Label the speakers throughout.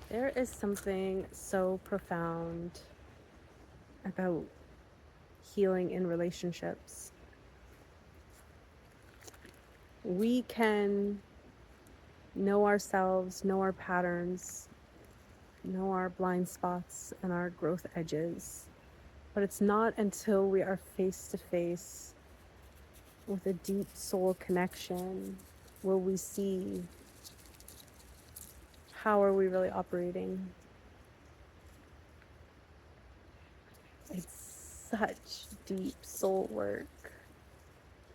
Speaker 1: There is something so profound about healing in relationships. We can know ourselves, know our patterns, know our blind spots and our growth edges. But it's not until we are face to face with a deep soul connection will we see how are we really operating. It's such deep soul work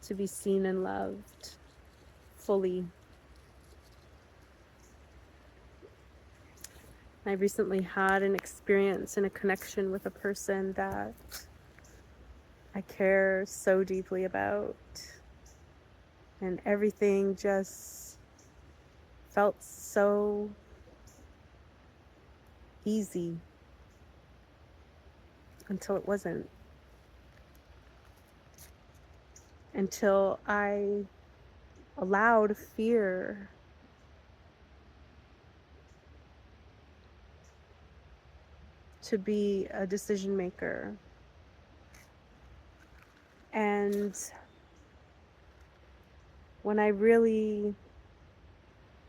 Speaker 1: to be seen and loved fully. I recently had an experience and a connection with a person that I care so deeply about, and everything just felt so easy until it wasn't. Until I allowed fear to be a decision maker. And when I really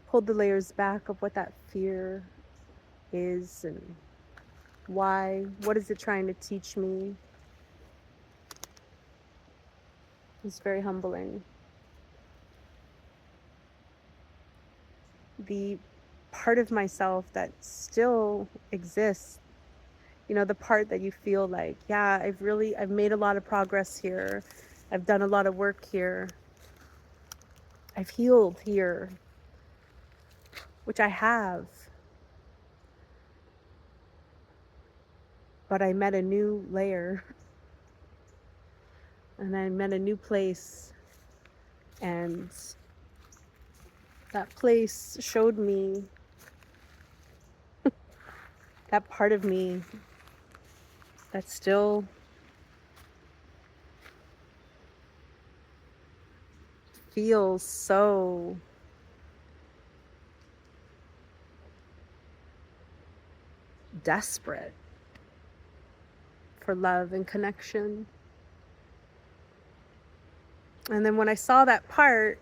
Speaker 1: pulled the layers back of what that fear is and why, what is it trying to teach me, it's very humbling. The part of myself that still exists, the part that you feel like, yeah, I've made a lot of progress here. I've done a lot of work here. I've healed here, which I have. But I met a new layer and I met a new place, and that place showed me that part of me that still feels so desperate for love and connection. And then when I saw that part,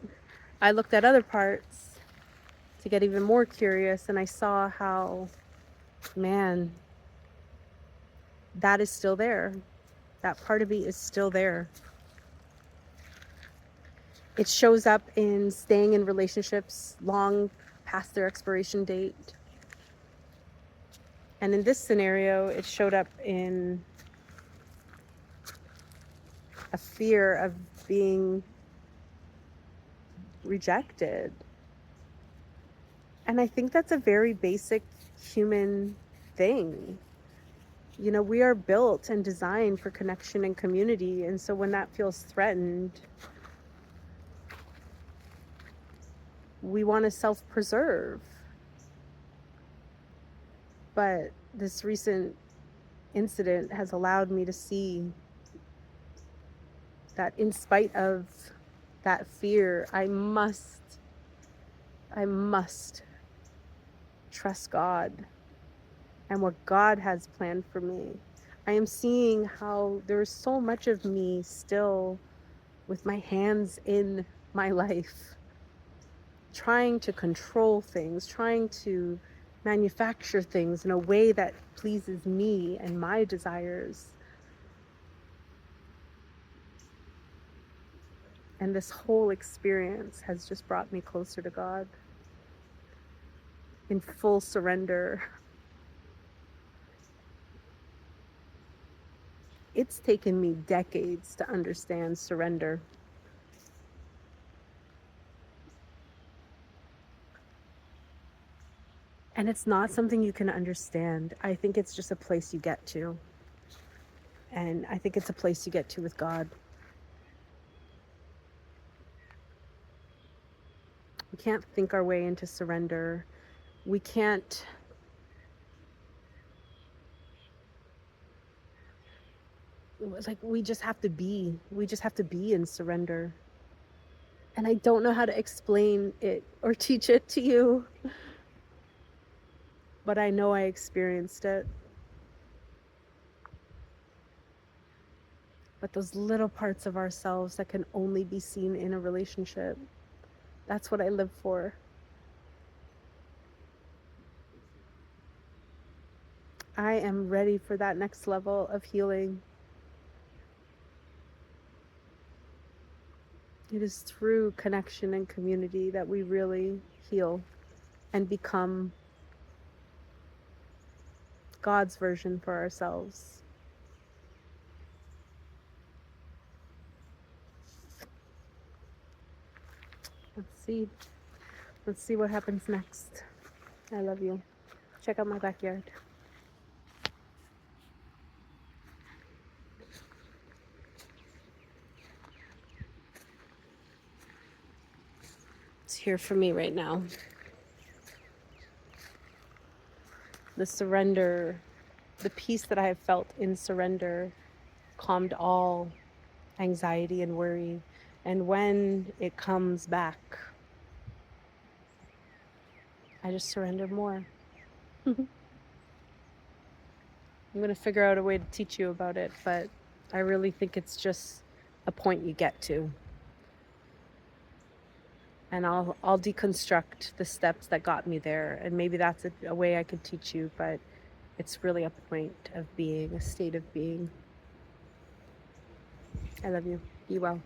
Speaker 1: I looked at other parts to get even more curious, and I saw how, man, that is still there. That part of me is still there. It shows up in staying in relationships long past their expiration date. And in this scenario, it showed up in a fear of being rejected. And I think that's a very basic human thing. We are built and designed for connection and community. And so when that feels threatened, we want to self-preserve. But this recent incident has allowed me to see that in spite of that fear, I must trust God and what God has planned for me. I am seeing how there's so much of me still with my hands in my life, trying to control things, trying to manufacture things in a way that pleases me and my desires. And this whole experience has just brought me closer to God in full surrender. It's taken me decades to understand surrender. And it's not something you can understand. I think it's just a place you get to. And I think it's a place you get to with God. We can't think our way into surrender. We can't we just have to be. We just have to be in surrender. And I don't know how to explain it or teach it to you. but I know I experienced it. But those little parts of ourselves that can only be seen in a relationship, that's what I live for. I am ready for that next level of healing. It is through connection and community that we really heal and become God's version for ourselves. Let's see. Let's see what happens next. I love you. Check out my backyard. It's here for me right now. The surrender, the peace that I have felt in surrender calmed all anxiety and worry. And when it comes back, I just surrender more. I'm going to figure out a way to teach you about it, but I really think it's just a point you get to. And I'll deconstruct the steps that got me there, and maybe that's a way I could teach you, but it's really a point of being, a state of being. I love you. Be well.